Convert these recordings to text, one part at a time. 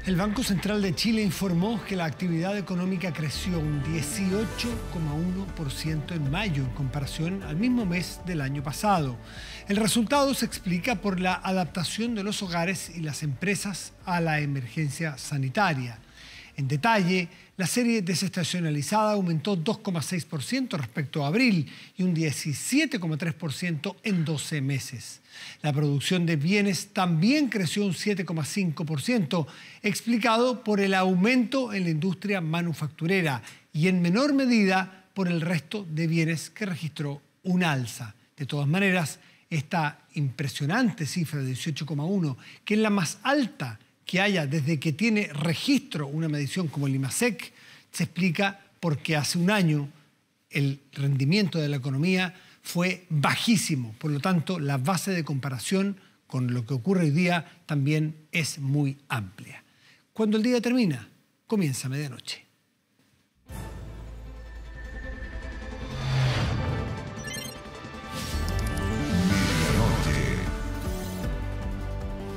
El Banco Central de Chile informó que la actividad económica creció un 18,1% en mayo en comparación al mismo mes del año pasado. El resultado se explica por la adaptación de los hogares y las empresas a la emergencia sanitaria. En detalle, la serie desestacionalizada aumentó 2,6% respecto a abril y un 17,3% en 12 meses. La producción de bienes también creció un 7,5%, explicado por el aumento en la industria manufacturera y en menor medida por el resto de bienes que registró un alza. De todas maneras, esta impresionante cifra de 18,1, que es la más alta que haya desde que tiene registro una medición como el IMASEC, se explica porque hace un año el rendimiento de la economía fue bajísimo. Por lo tanto, la base de comparación con lo que ocurre hoy día también es muy amplia. Cuando el día termina, comienza medianoche.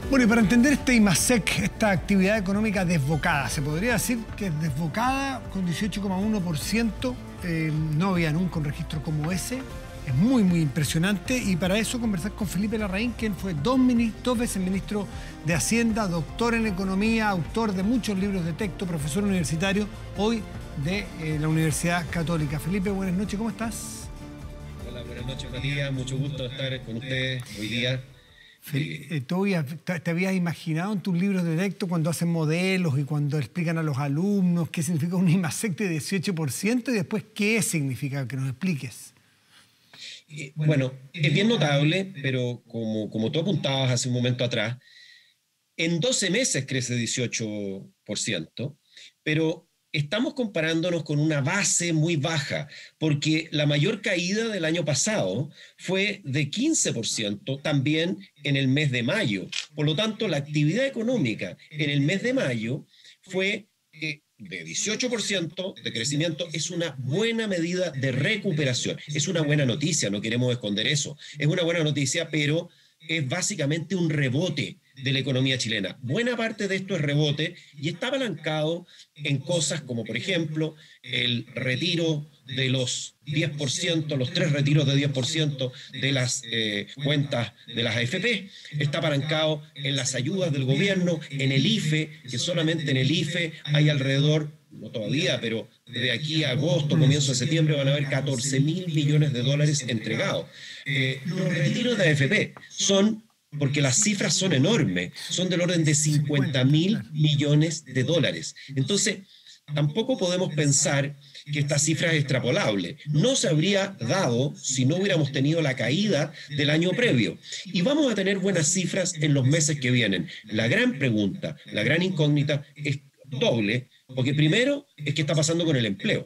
Bueno, y para entender este IMASEC, esta actividad económica desbocada, se podría decir que es desbocada con 18,1%, no había nunca un registro como ese, es muy, muy impresionante. Y para eso conversar con Felipe Larraín, quien fue dos veces ministro de Hacienda, doctor en economía, autor de muchos libros de texto, profesor universitario, hoy de la Universidad Católica. Felipe, buenas noches, ¿cómo estás? Hola, buenas noches, Matías, mucho gusto estar con ustedes hoy día. ¿Tú te habías imaginado en tus libros de texto cuando hacen modelos y cuando explican a los alumnos qué significa un IMASEC de 18% y después qué significa? Que nos expliques. Bueno, es bien notable, pero como tú apuntabas hace un momento atrás, en 12 meses crece 18%, pero estamos comparándonos con una base muy baja, porque la mayor caída del año pasado fue de 15% también en el mes de mayo. Por lo tanto, la actividad económica en el mes de mayo fue de 18% de crecimiento. Es una buena medida de recuperación. Es una buena noticia, no queremos esconder eso. Es una buena noticia, pero es básicamente un rebote de la economía chilena. Buena parte de esto es rebote y está apalancado en cosas como, por ejemplo, el retiro de los 10%, los 3 retiros de 10% de las cuentas de las AFP. Está apalancado en las ayudas del gobierno, en el IFE, que solamente en el IFE hay alrededor, no todavía, pero de aquí a agosto, comienzo de septiembre, van a haber 14.000 millones de dólares entregados. Los retiros de AFP son, porque las cifras son enormes, son del orden de 50.000 millones de dólares. Entonces, tampoco podemos pensar que esta cifra es extrapolable. No se habría dado si no hubiéramos tenido la caída del año previo. Y vamos a tener buenas cifras en los meses que vienen. La gran pregunta, la gran incógnita es doble, porque primero es qué está pasando con el empleo.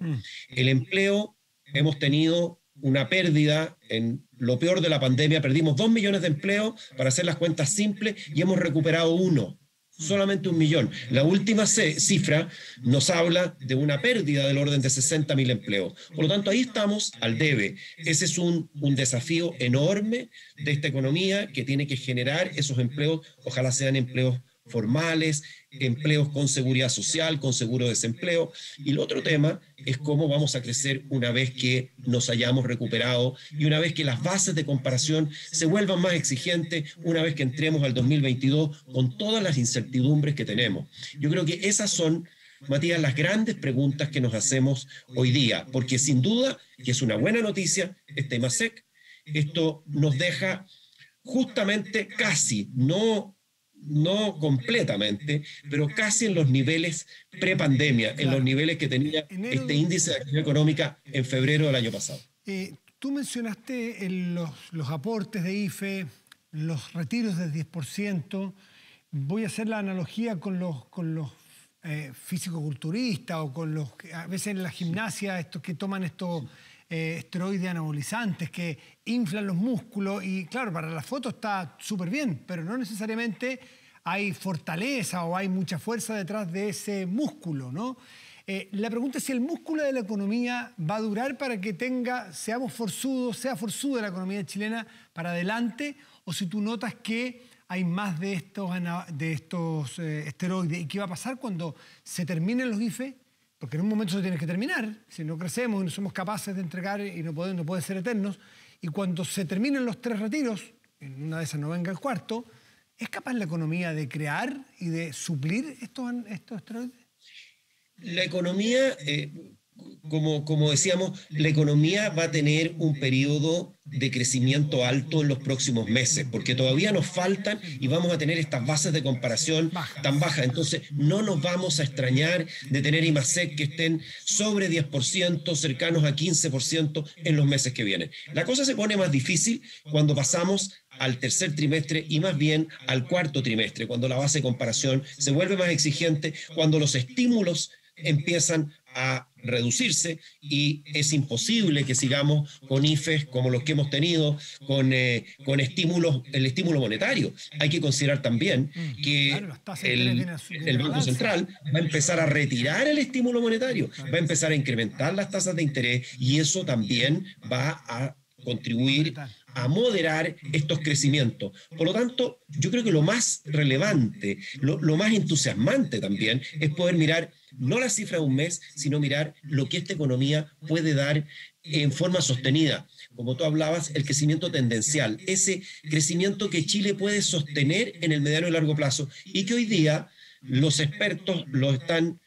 El empleo, hemos tenido una pérdida en lo peor de la pandemia, perdimos 2 millones de empleos, para hacer las cuentas simples, y hemos recuperado 1. Solamente 1 millón. La última cifra nos habla de una pérdida del orden de 60.000 empleos. Por lo tanto, ahí estamos al debe. Ese es un desafío enorme de esta economía que tiene que generar esos empleos. Ojalá sean empleos formales, empleos con seguridad social, con seguro de desempleo. Y el otro tema es cómo vamos a crecer una vez que nos hayamos recuperado y una vez que las bases de comparación se vuelvan más exigentes, una vez que entremos al 2022 con todas las incertidumbres que tenemos. Yo creo que esas son, Matías, las grandes preguntas que nos hacemos hoy día, porque sin duda que es una buena noticia este IMASEC. Esto nos deja justamente casi, no completamente, pero casi en los niveles prepandemia, en los niveles que tenía este índice de actividad económica en febrero del año pasado. Tú mencionaste los aportes de IFE, los retiros del 10%. Voy a hacer la analogía con los fisicoculturistas o con los que a veces en la gimnasia, estos que toman estos esteroides anabolizantes que inflan los músculos y claro, para la foto está súper bien, pero no necesariamente hay fortaleza o hay mucha fuerza detrás de ese músculo, ¿no? La pregunta es si el músculo de la economía va a durar para que sea forzuda la economía chilena para adelante, o si tú notas que hay más de estos esteroides. ¿Y qué va a pasar cuando se terminen los IFE? Porque en un momento se tiene que terminar. Si no crecemos y no somos capaces de entregar y no pueden ser eternos. Y cuando se terminen los 3 retiros, en una de esas no venga el cuarto, ¿es capaz la economía de crear y de suplir estos esteroides? La economía, como decíamos, la economía va a tener un periodo de crecimiento alto en los próximos meses, porque todavía nos faltan y vamos a tener estas bases de comparación tan bajas. Entonces, no nos vamos a extrañar de tener IMASEC que estén sobre 10%, cercanos a 15% en los meses que vienen. La cosa se pone más difícil cuando pasamos al tercer trimestre y más bien al cuarto trimestre, cuando la base de comparación se vuelve más exigente, cuando los estímulos empiezan a reducirse y es imposible que sigamos con IFES como los que hemos tenido, con estímulos, el estímulo monetario. Hay que considerar también que el Banco Central va a empezar a retirar el estímulo monetario, va a empezar a incrementar las tasas de interés y eso también va a contribuir a moderar estos crecimientos. Por lo tanto, yo creo que lo más relevante, lo más entusiasmante también, es poder mirar no la cifra de un mes, sino mirar lo que esta economía puede dar en forma sostenida. Como tú hablabas, el crecimiento tendencial, ese crecimiento que Chile puede sostener en el mediano y largo plazo y que hoy día los expertos lo están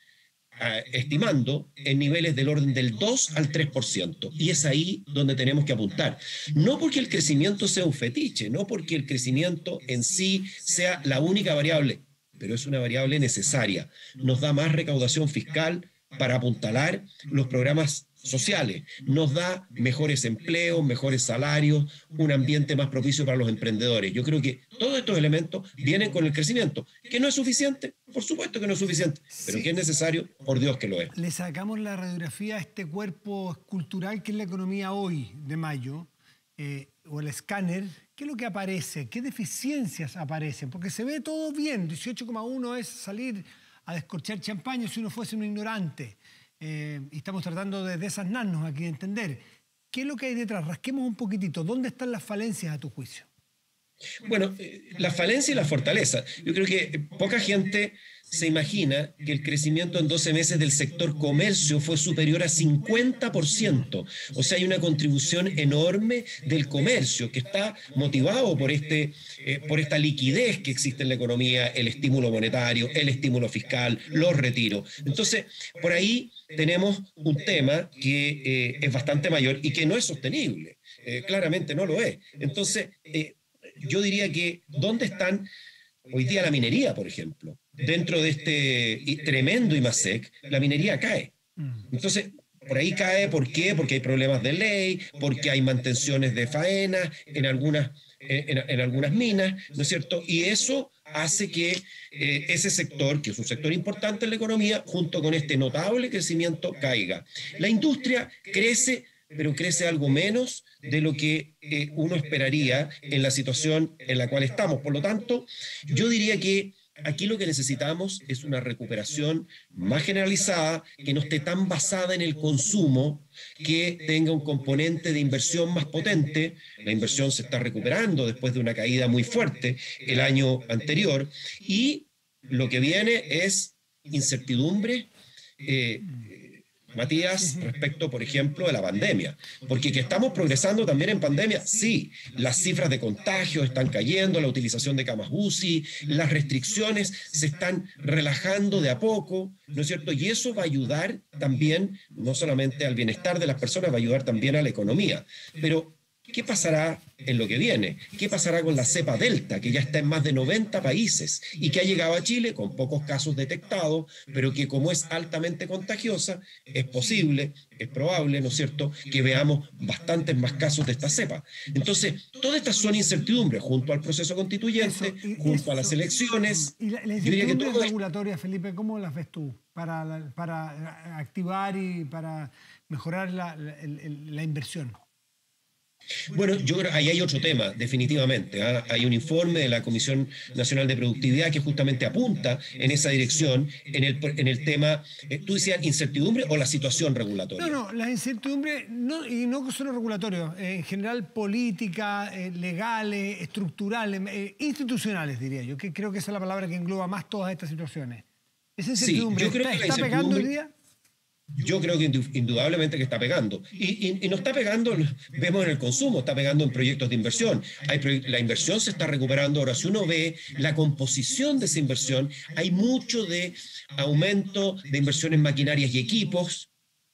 estimando en niveles del orden del 2 al 3%. Y es ahí donde tenemos que apuntar. No porque el crecimiento sea un fetiche, no porque el crecimiento en sí sea la única variable, pero es una variable necesaria. Nos da más recaudación fiscal para apuntalar los programas sociales, nos da mejores empleos, mejores salarios, un ambiente más propicio para los emprendedores. Yo creo que todos estos elementos vienen con el crecimiento, que no es suficiente, por supuesto que no es suficiente, pero que es necesario, por Dios que lo es. Le sacamos la radiografía a este cuerpo escultural que es la economía hoy, de mayo, o el escáner. ¿Qué es lo que aparece? ¿Qué deficiencias aparecen? Porque se ve todo bien, 18,1 es salir a descorchar champaña si uno fuese un ignorante. Y estamos tratando de desasnarnos aquí, de entender qué es lo que hay detrás. Rasquemos un poquitito. ¿Dónde están las falencias a tu juicio? Bueno, la falencia y la fortaleza. Yo creo que poca gente se imagina que el crecimiento en 12 meses del sector comercio fue superior a 50%. O sea, hay una contribución enorme del comercio que está motivado por esta liquidez que existe en la economía, el estímulo monetario, el estímulo fiscal, los retiros. Entonces, por ahí tenemos un tema que es bastante mayor y que no es sostenible. Claramente no lo es. Entonces, yo diría que ¿dónde están hoy día la minería, por ejemplo? Dentro de este tremendo IMASEC, la minería cae. Entonces, por ahí cae, ¿por qué? Porque hay problemas de ley, porque hay mantenciones de faena en algunas minas, ¿no es cierto? Y eso hace que ese sector, que es un sector importante en la economía, junto con este notable crecimiento, caiga. La industria crece, pero crece algo menos de lo que uno esperaría en la situación en la cual estamos. Por lo tanto, yo diría que aquí lo que necesitamos es una recuperación más generalizada, que no esté tan basada en el consumo, que tenga un componente de inversión más potente. La inversión se está recuperando después de una caída muy fuerte el año anterior y lo que viene es incertidumbre, Matías, respecto, por ejemplo, de la pandemia. Porque que estamos progresando también en pandemia, sí, las cifras de contagios están cayendo, la utilización de camas UCI, las restricciones se están relajando de a poco, ¿no es cierto? Y eso va a ayudar también, no solamente al bienestar de las personas, va a ayudar también a la economía. Pero ¿qué pasará en lo que viene? ¿Qué pasará con la cepa Delta, que ya está en más de 90 países y que ha llegado a Chile con pocos casos detectados, pero que como es altamente contagiosa, es posible, es probable, ¿no es cierto?, que veamos bastantes más casos de esta cepa. Entonces, todas estas son incertidumbres junto al proceso constituyente, junto a las elecciones. ¿Y la incertidumbre regulatoria, Felipe, cómo las ves tú para activar y para mejorar la inversión? Bueno, yo creo que ahí hay otro tema, definitivamente. Hay un informe de la Comisión Nacional de Productividad que justamente apunta en esa dirección, en el tema, tú decías incertidumbre o la situación regulatoria. No, la incertidumbre, y no solo regulatorio, en general política, legales, estructurales, institucionales, diría yo, que creo que esa es la palabra que engloba más todas estas situaciones. ¿Esa incertidumbre sí, yo creo que está pegando hoy día? Yo creo que indudablemente que está pegando. Y no está pegando, vemos en el consumo, está pegando en proyectos de inversión. La inversión se está recuperando. Ahora, si uno ve la composición de esa inversión, hay mucho de aumento de inversión en maquinarias y equipos,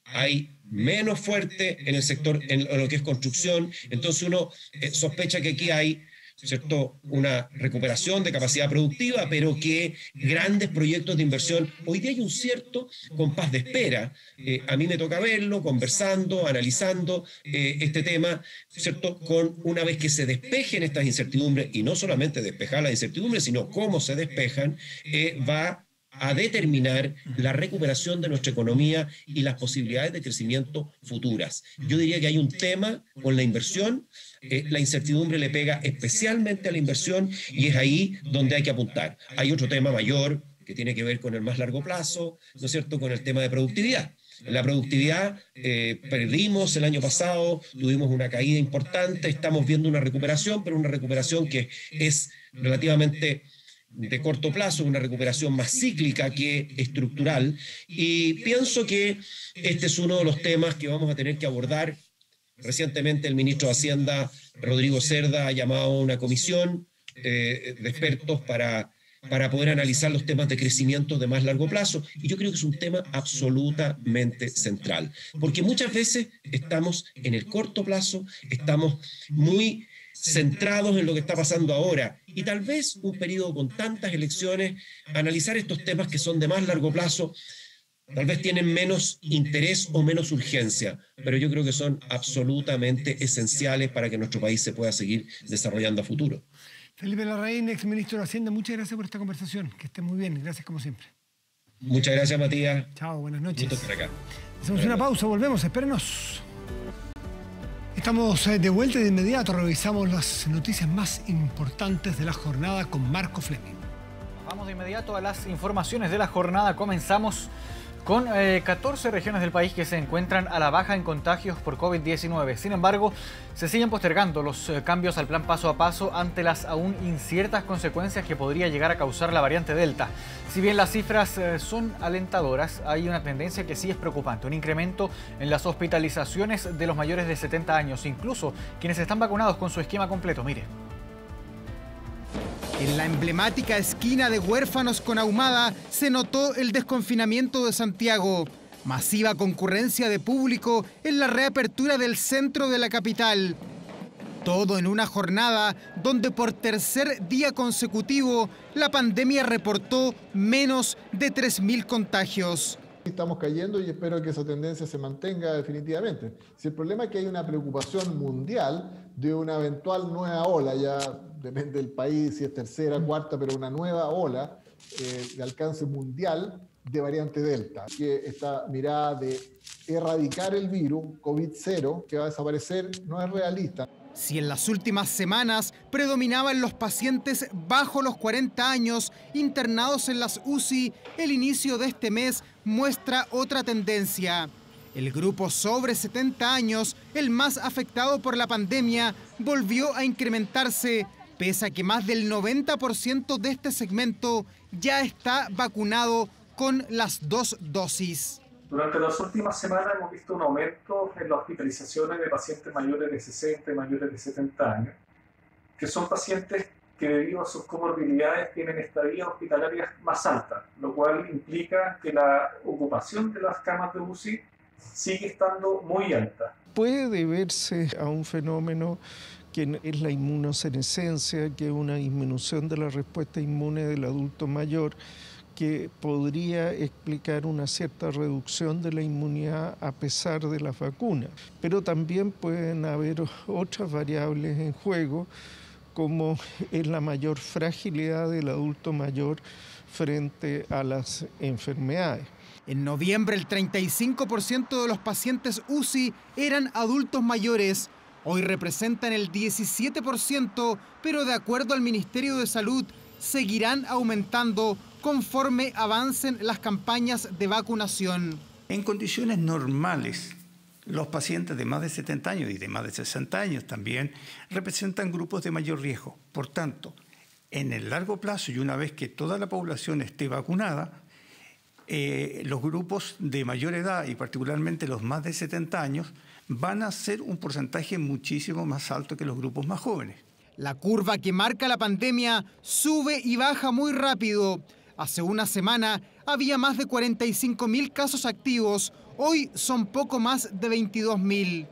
hay menos fuerte en el sector, en lo que es construcción. Entonces uno sospecha que aquí hay, ¿cierto?, una recuperación de capacidad productiva, pero que grandes proyectos de inversión, hoy día hay un cierto compás de espera. A mí me toca verlo, conversando, analizando este tema, ¿cierto?, con una vez que se despejen estas incertidumbres, y no solamente despejar las incertidumbres, sino cómo se despejan, va a determinar la recuperación de nuestra economía y las posibilidades de crecimiento futuras. Yo diría que hay un tema con la inversión. La incertidumbre le pega especialmente a la inversión y es ahí donde hay que apuntar. Hay otro tema mayor que tiene que ver con el más largo plazo, ¿no es cierto?, con el tema de productividad. La productividad, perdimos el año pasado, tuvimos una caída importante, estamos viendo una recuperación, pero una recuperación que es relativamente de corto plazo, una recuperación más cíclica que estructural, y pienso que este es uno de los temas que vamos a tener que abordar. Recientemente el ministro de Hacienda, Rodrigo Cerda, ha llamado a una comisión de expertos para poder analizar los temas de crecimiento de más largo plazo, y yo creo que es un tema absolutamente central, porque muchas veces estamos en el corto plazo, estamos muy centrados en lo que está pasando ahora, y tal vez un periodo con tantas elecciones, analizar estos temas que son de más largo plazo, tal vez tienen menos interés o menos urgencia, pero yo creo que son absolutamente esenciales para que nuestro país se pueda seguir desarrollando a futuro. Felipe Larraín, ex ministro de Hacienda, muchas gracias por esta conversación. Que esté muy bien. Gracias como siempre. Muchas gracias, Matías. Chao, buenas noches. Gusto estar acá. Hacemos una pausa, volvemos, espérenos. Estamos de vuelta y de inmediato revisamos las noticias más importantes de la jornada con Marco Fleming. Vamos de inmediato a las informaciones de la jornada. Comenzamos con 14 regiones del país que se encuentran a la baja en contagios por COVID-19. Sin embargo, se siguen postergando los cambios al plan paso a paso ante las aún inciertas consecuencias que podría llegar a causar la variante Delta. Si bien las cifras son alentadoras, hay una tendencia que sí es preocupante, un incremento en las hospitalizaciones de los mayores de 70 años, incluso quienes están vacunados con su esquema completo. Mire. En la emblemática esquina de Huérfanos con Ahumada se notó el desconfinamiento de Santiago. Masiva concurrencia de público en la reapertura del centro de la capital. Todo en una jornada donde por tercer día consecutivo la pandemia reportó menos de 3.000 contagios. Estamos cayendo y espero que esa tendencia se mantenga definitivamente. Si el problema es que hay una preocupación mundial de una eventual nueva ola, ya depende del país, si es tercera, cuarta, pero una nueva ola de alcance mundial de variante Delta, que esta mirada de erradicar el virus, COVID-0, que va a desaparecer, no es realista. Si en las últimas semanas predominaban los pacientes bajo los 40 años internados en las UCI, el inicio de este mes muestra otra tendencia. El grupo sobre 70 años, el más afectado por la pandemia, volvió a incrementarse, pese a que más del 90% de este segmento ya está vacunado con las 2 dosis. Durante las últimas semanas hemos visto un aumento en las hospitalizaciones de pacientes mayores de 60 y mayores de 70 años, que son pacientes que debido a sus comorbilidades tienen estadías hospitalarias más altas, lo cual implica que la ocupación de las camas de UCI sigue estando muy alta. Puede deberse a un fenómeno que es la inmunosenescencia, que es una disminución de la respuesta inmune del adulto mayor, que podría explicar una cierta reducción de la inmunidad a pesar de la vacuna. Pero también pueden haber otras variables en juego, como es la mayor fragilidad del adulto mayor frente a las enfermedades. En noviembre, el 35% de los pacientes UCI eran adultos mayores, Hoy representan el 17%, pero de acuerdo al Ministerio de Salud, seguirán aumentando conforme avancen las campañas de vacunación. En condiciones normales, los pacientes de más de 70 años y de más de 60 años también representan grupos de mayor riesgo. Por tanto, en el largo plazo y una vez que toda la población esté vacunada, los grupos de mayor edad y particularmente los más de 70 años van a ser un porcentaje muchísimo más alto que los grupos más jóvenes. La curva que marca la pandemia sube y baja muy rápido. Hace una semana había más de 45.000 casos activos, hoy son poco más de 22.000.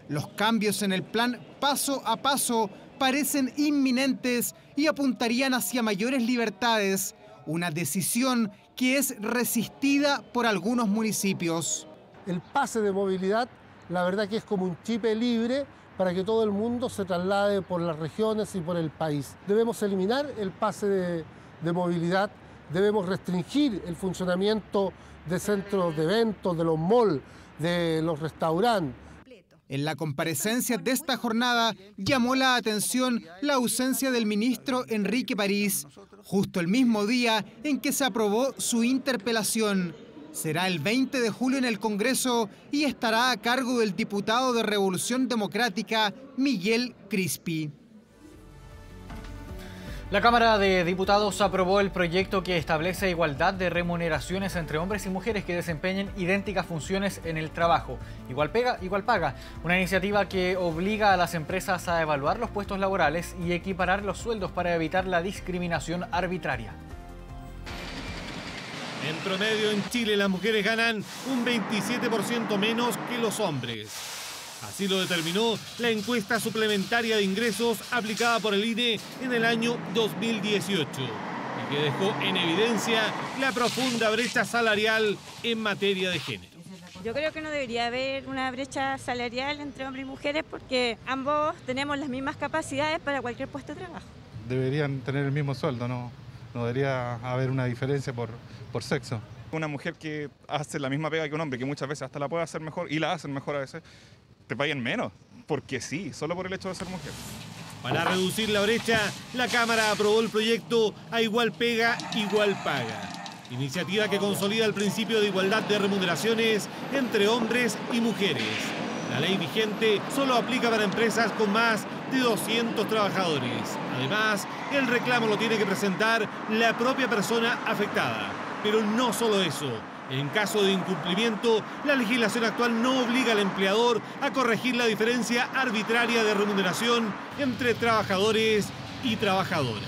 Los cambios en el plan paso a paso parecen inminentes y apuntarían hacia mayores libertades, una decisión que es resistida por algunos municipios. El pase de movilidad, la verdad que es como un chip libre para que todo el mundo se traslade por las regiones y por el país. Debemos eliminar el pase de movilidad, debemos restringir el funcionamiento de centros de eventos, de los malls, de los restaurantes. En la comparecencia de esta jornada llamó la atención la ausencia del ministro Enrique París, justo el mismo día en que se aprobó su interpelación. Será el 20 de julio en el Congreso y estará a cargo del diputado de Revolución Democrática, Miguel Crispi. La Cámara de Diputados aprobó el proyecto que establece igualdad de remuneraciones entre hombres y mujeres que desempeñen idénticas funciones en el trabajo. Igual pega, igual paga. Una iniciativa que obliga a las empresas a evaluar los puestos laborales y equiparar los sueldos para evitar la discriminación arbitraria. En promedio en Chile las mujeres ganan un 27% menos que los hombres. Así lo determinó la encuesta suplementaria de ingresos aplicada por el INE en el año 2018 y que dejó en evidencia la profunda brecha salarial en materia de género. Yo creo que no debería haber una brecha salarial entre hombres y mujeres porque ambos tenemos las mismas capacidades para cualquier puesto de trabajo. Deberían tener el mismo sueldo, no debería haber una diferencia por sexo. Una mujer que hace la misma pega que un hombre, que muchas veces hasta la puede hacer mejor y la hacen mejor a veces, te paguen menos, porque sí, solo por el hecho de ser mujer. Para reducir la brecha, la Cámara aprobó el proyecto A Igual Pega, Igual Paga. Iniciativa que consolida el principio de igualdad de remuneraciones entre hombres y mujeres. La ley vigente solo aplica para empresas con más de 200 trabajadores. Además, el reclamo lo tiene que presentar la propia persona afectada. Pero no solo eso. En caso de incumplimiento, la legislación actual no obliga al empleador a corregir la diferencia arbitraria de remuneración entre trabajadores y trabajadoras.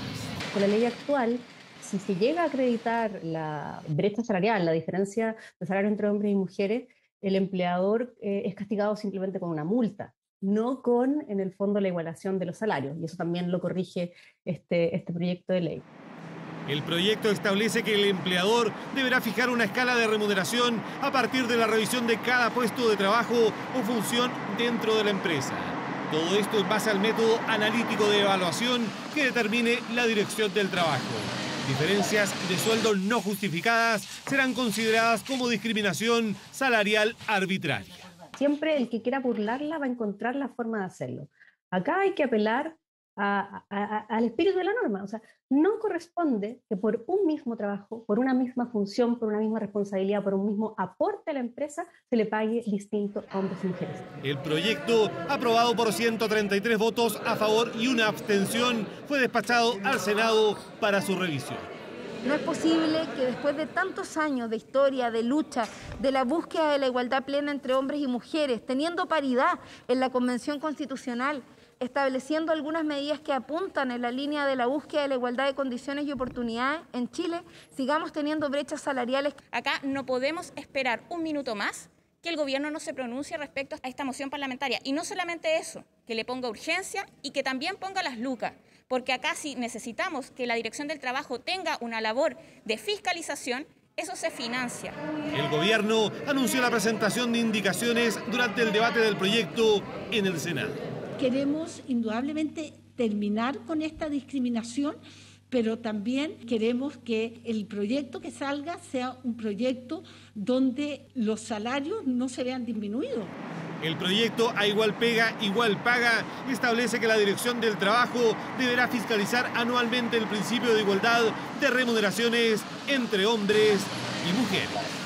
Con la ley actual, si se llega a acreditar la brecha salarial, la diferencia de salario entre hombres y mujeres, el empleador es castigado simplemente con una multa, no con, en el fondo, la igualación de los salarios. Y eso también lo corrige este proyecto de ley. El proyecto establece que el empleador deberá fijar una escala de remuneración a partir de la revisión de cada puesto de trabajo o función dentro de la empresa. Todo esto en base al método analítico de evaluación que determine la dirección del trabajo. Diferencias de sueldo no justificadas serán consideradas como discriminación salarial arbitraria. Siempre el que quiera burlarla va a encontrar la forma de hacerlo. Acá hay que apelar al espíritu de la norma. O sea, no corresponde que por un mismo trabajo, por una misma función, por una misma responsabilidad, por un mismo aporte a la empresa, se le pague distinto a hombres y mujeres. El proyecto, aprobado por 133 votos a favor y una abstención, fue despachado al Senado para su revisión. No es posible que después de tantos años de historia, de lucha, de la búsqueda de la igualdad plena entre hombres y mujeres, teniendo paridad en la Convención Constitucional, estableciendo algunas medidas que apuntan en la línea de la búsqueda de la igualdad de condiciones y oportunidades en Chile, sigamos teniendo brechas salariales. Acá no podemos esperar un minuto más que el gobierno no se pronuncie respecto a esta moción parlamentaria. Y no solamente eso, que le ponga urgencia y que también ponga las lucas. Porque acá si necesitamos que la Dirección del Trabajo tenga una labor de fiscalización, eso se financia. El gobierno anunció la presentación de indicaciones durante el debate del proyecto en el Senado. Queremos indudablemente terminar con esta discriminación, pero también queremos que el proyecto que salga sea un proyecto donde los salarios no se vean disminuidos. El proyecto A Igual Pega, Igual Paga establece que la Dirección del Trabajo deberá fiscalizar anualmente el principio de igualdad de remuneraciones entre hombres y mujeres.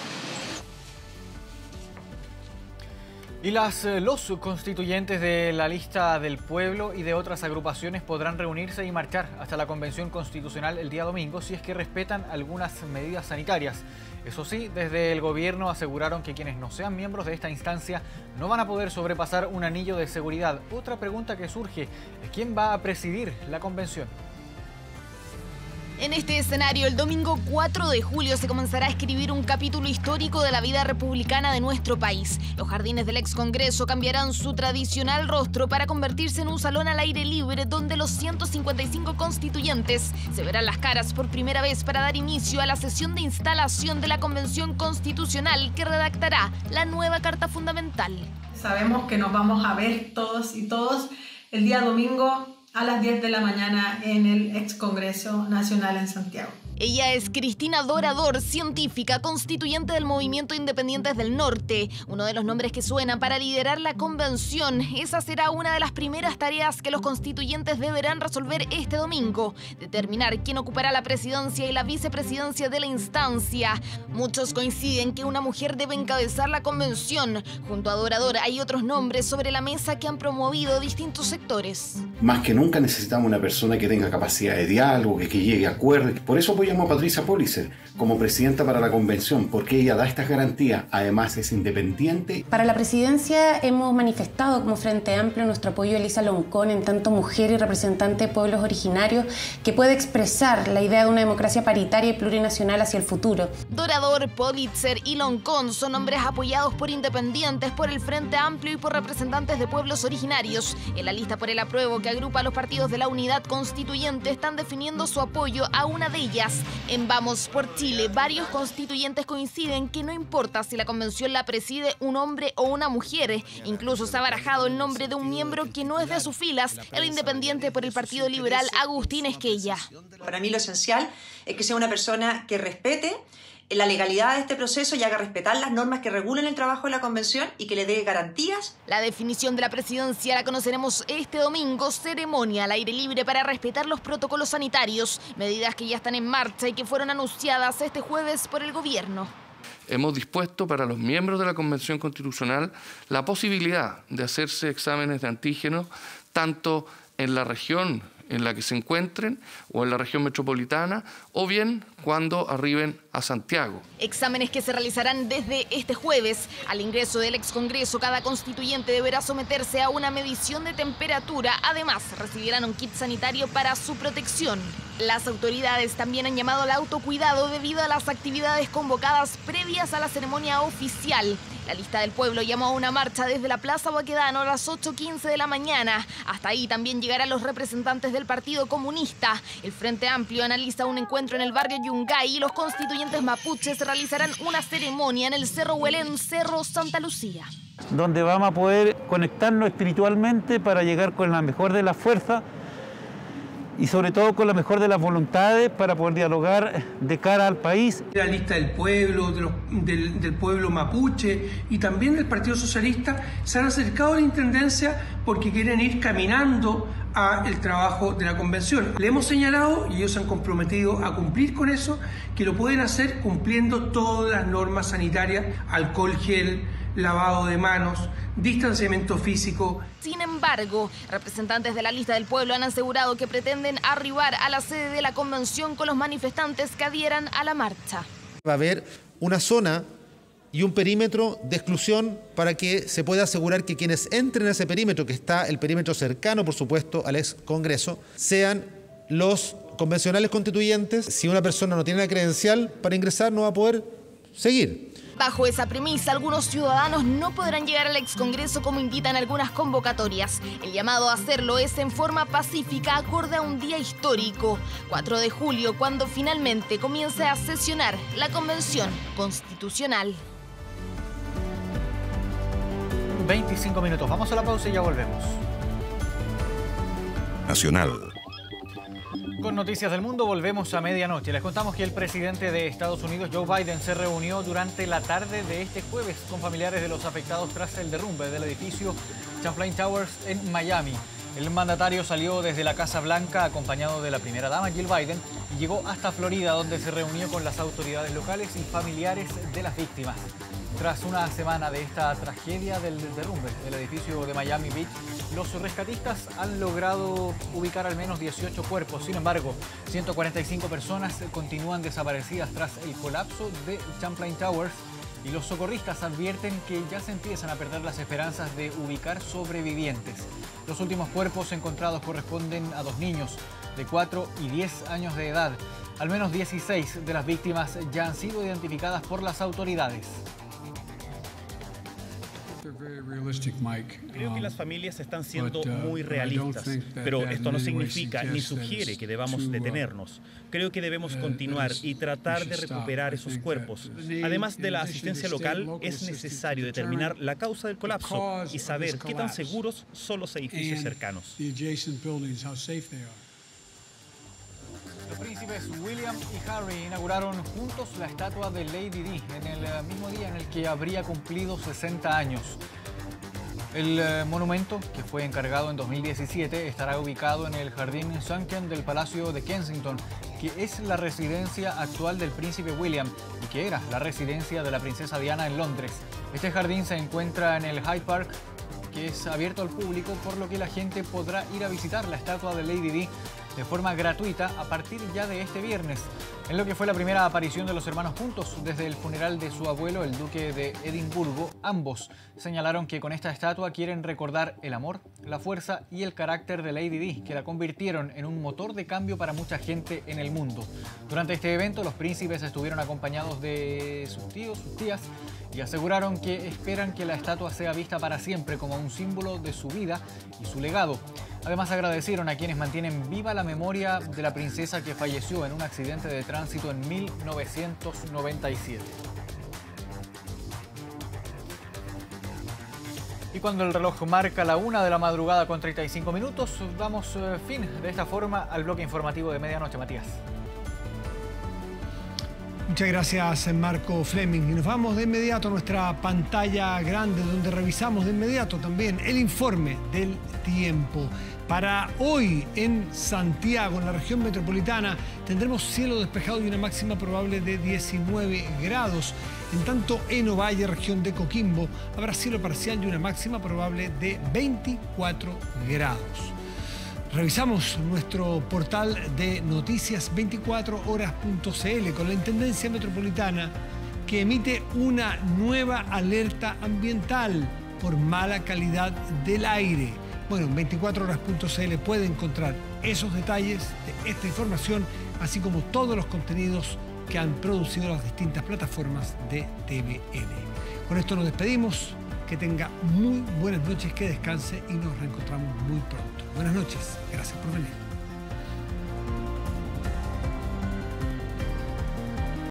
Y los constituyentes de la Lista del Pueblo y de otras agrupaciones podrán reunirse y marchar hasta la Convención Constitucional el día domingo si es que respetan algunas medidas sanitarias. Eso sí, desde el gobierno aseguraron que quienes no sean miembros de esta instancia no van a poder sobrepasar un anillo de seguridad. Otra pregunta que surge es quién va a presidir la convención. En este escenario, el domingo 4 de julio se comenzará a escribir un capítulo histórico de la vida republicana de nuestro país. Los jardines del ex Congreso cambiarán su tradicional rostro para convertirse en un salón al aire libre donde los 155 constituyentes se verán las caras por primera vez para dar inicio a la sesión de instalación de la Convención Constitucional que redactará la nueva Carta Fundamental. Sabemos que nos vamos a ver todos y todos el día domingo a las 10 de la mañana en el ex Congreso Nacional en Santiago. Ella es Cristina Dorador, científica, constituyente del Movimiento Independientes del Norte. Uno de los nombres que suenan para liderar la convención. Esa será una de las primeras tareas que los constituyentes deberán resolver este domingo. Determinar quién ocupará la presidencia y la vicepresidencia de la instancia. Muchos coinciden que una mujer debe encabezar la convención. Junto a Dorador hay otros nombres sobre la mesa que han promovido distintos sectores. Más que nunca necesitamos una persona que tenga capacidad de diálogo, que llegue a acuerdos. Por eso apoyamos a Patricia Pöllicer como presidenta para la convención, porque ella da estas garantías, además es independiente. Para la presidencia hemos manifestado como Frente Amplio nuestro apoyo a Elisa Loncón, en tanto mujer y representante de pueblos originarios, que puede expresar la idea de una democracia paritaria y plurinacional hacia el futuro. Dorador, Pöllicer y Loncón son nombres apoyados por independientes, por el Frente Amplio y por representantes de pueblos originarios. En la lista por el apruebo, que agrupa a los partidos de la Unidad Constituyente, están definiendo su apoyo a una de ellas. En Vamos por Chile, varios constituyentes coinciden que no importa si la convención la preside un hombre o una mujer. Incluso se ha barajado el nombre de un miembro que no es de sus filas, el independiente por el Partido Liberal Agustín Esquella. Para mí lo esencial es que sea una persona que respete la legalidad de este proceso y haga respetar las normas que regulan el trabajo de la convención y que le dé garantías. La definición de la presidencia la conoceremos este domingo. Ceremonia al aire libre para respetar los protocolos sanitarios, medidas que ya están en marcha y que fueron anunciadas este jueves por el gobierno. Hemos dispuesto para los miembros de la Convención Constitucional la posibilidad de hacerse exámenes de antígenos tanto en la región en la que se encuentren o en la región metropolitana o bien cuando arriben a Santiago. Exámenes que se realizarán desde este jueves. Al ingreso del ex Congreso, cada constituyente deberá someterse a una medición de temperatura. Además, recibirán un kit sanitario para su protección. Las autoridades también han llamado al autocuidado debido a las actividades convocadas previas a la ceremonia oficial. La Lista del Pueblo llamó a una marcha desde la Plaza Baquedano a las 8:15 de la mañana. Hasta ahí también llegarán los representantes del Partido Comunista. El Frente Amplio analiza un encuentro en el barrio Yungay y los constituyentes mapuches realizarán una ceremonia en el Cerro Huelén, Cerro Santa Lucía. Donde vamos a poder conectarnos espiritualmente para llegar con la mejor de las fuerzas y sobre todo con la mejor de las voluntades para poder dialogar de cara al país. La Lista del Pueblo, del pueblo mapuche y también del Partido Socialista se han acercado a la Intendencia porque quieren ir caminando al trabajo de la convención. Le hemos señalado, y ellos se han comprometido a cumplir con eso, que lo pueden hacer cumpliendo todas las normas sanitarias, alcohol gel, lavado de manos, distanciamiento físico. Sin embargo, representantes de la Lista del Pueblo han asegurado que pretenden arribar a la sede de la convención con los manifestantes que adhieran a la marcha. Va a haber una zona y un perímetro de exclusión para que se pueda asegurar que quienes entren a ese perímetro, que está el perímetro cercano, por supuesto, al ex Congreso, sean los convencionales constituyentes. Si una persona no tiene la credencial para ingresar, no va a poder seguir. Bajo esa premisa, algunos ciudadanos no podrán llegar al ex Congreso como invitan algunas convocatorias. El llamado a hacerlo es en forma pacífica, acorde a un día histórico, 4 de julio, cuando finalmente comience a sesionar la Convención Constitucional. 25 minutos. Vamos a la pausa y ya volvemos. Nacional. Con noticias del mundo volvemos a medianoche. Les contamos que el presidente de Estados Unidos, Joe Biden, se reunió durante la tarde de este jueves con familiares de los afectados tras el derrumbe del edificio Champlain Towers en Miami. El mandatario salió desde la Casa Blanca acompañado de la primera dama, Jill Biden, y llegó hasta Florida, donde se reunió con las autoridades locales y familiares de las víctimas. Tras una semana de esta tragedia del derrumbe del edificio de Miami Beach, los rescatistas han logrado ubicar al menos 18 cuerpos. Sin embargo, 145 personas continúan desaparecidas tras el colapso de Champlain Towers y los socorristas advierten que ya se empiezan a perder las esperanzas de ubicar sobrevivientes. Los últimos cuerpos encontrados corresponden a 2 niños de 4 y 10 años de edad. Al menos 16 de las víctimas ya han sido identificadas por las autoridades. Creo que las familias están siendo muy realistas, pero esto no significa ni sugiere que debamos detenernos. Creo que debemos continuar y tratar de recuperar esos cuerpos. Además de la asistencia local, es necesario determinar la causa del colapso y saber qué tan seguros son los edificios cercanos. Los príncipes William y Harry inauguraron juntos la estatua de Lady Di en el mismo día en el que habría cumplido 60 años. El monumento, que fue encargado en 2017, estará ubicado en el Jardín Sunken del Palacio de Kensington, que es la residencia actual del príncipe William y que era la residencia de la princesa Diana en Londres. Este jardín se encuentra en el Hyde Park, que es abierto al público, por lo que la gente podrá ir a visitar la estatua de Lady Di de forma gratuita a partir ya de este viernes, en lo que fue la primera aparición de los hermanos juntos desde el funeral de su abuelo, el duque de Edimburgo. Ambos señalaron que con esta estatua quieren recordar el amor, la fuerza y el carácter de Lady Di, que la convirtieron en un motor de cambio para mucha gente en el mundo. Durante este evento, los príncipes estuvieron acompañados de sus tíos, sus tías, y aseguraron que esperan que la estatua sea vista para siempre como un símbolo de su vida y su legado. Además, agradecieron a quienes mantienen viva la memoria de la princesa que falleció en un accidente de tránsito en 1997. Y cuando el reloj marca la 1 de la madrugada con 35 minutos, damos fin de esta forma al bloque informativo de medianoche. Matías. Muchas gracias, Marco Fleming. Y nos vamos de inmediato a nuestra pantalla grande, donde revisamos de inmediato también el informe del tiempo. Para hoy en Santiago, en la región metropolitana, tendremos cielo despejado y una máxima probable de 19 grados. En tanto, en Ovalle, región de Coquimbo, habrá cielo parcial y una máxima probable de 24 grados. Revisamos nuestro portal de noticias24horas.cl con la Intendencia Metropolitana, que emite una nueva alerta ambiental por mala calidad del aire. Bueno, en 24horas.cl puede encontrar esos detalles de esta información, así como todos los contenidos que han producido las distintas plataformas de TVN. Con esto nos despedimos. Que tenga muy buenas noches, que descanse y nos reencontramos muy pronto. Buenas noches. Gracias por venir.